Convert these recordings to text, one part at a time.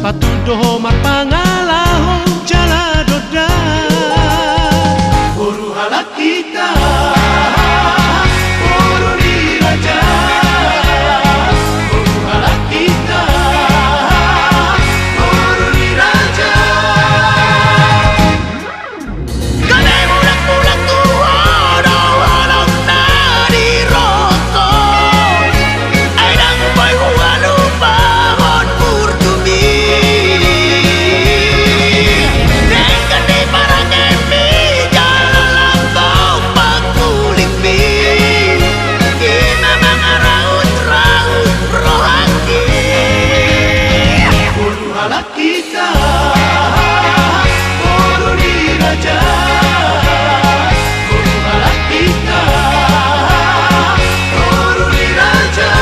Patudoho marpangalaho jala doda Buru halak kita Buru diraja Buru halak kita Buru diraja Kane mulak-mulak tuhono halak nadi rokok Aidang boy huwalu bahon purtumi kita Buru diraja Buru halak kita Buru diraja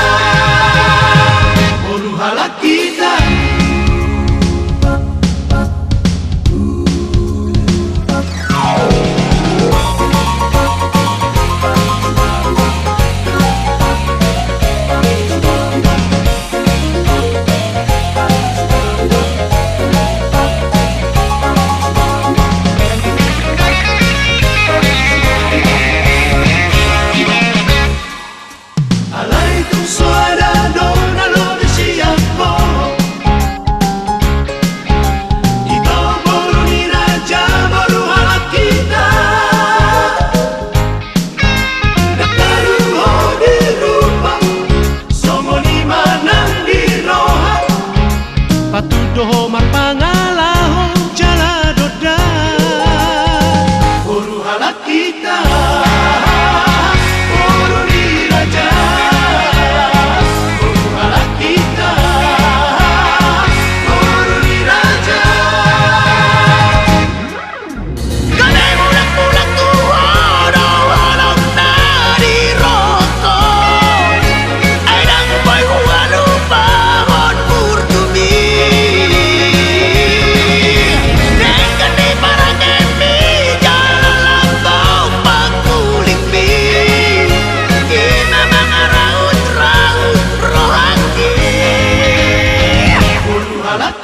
Buru halak kita Patudoho marpangalaho jala doda Buru halak kita Buru diraja Buru halak kita Buru diraja Kane mulak-mulak tuhono halak nadi rokok Aidang boy huwalu bahon purtumi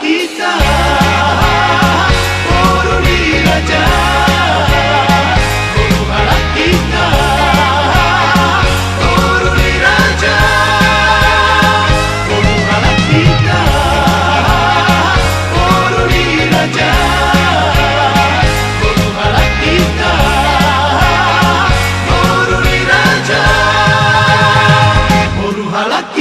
kita Buru diraja Buru halak kita Buru diraja Buru halak kita Buru diraja Buru halak kita Buru diraja Buru halak kita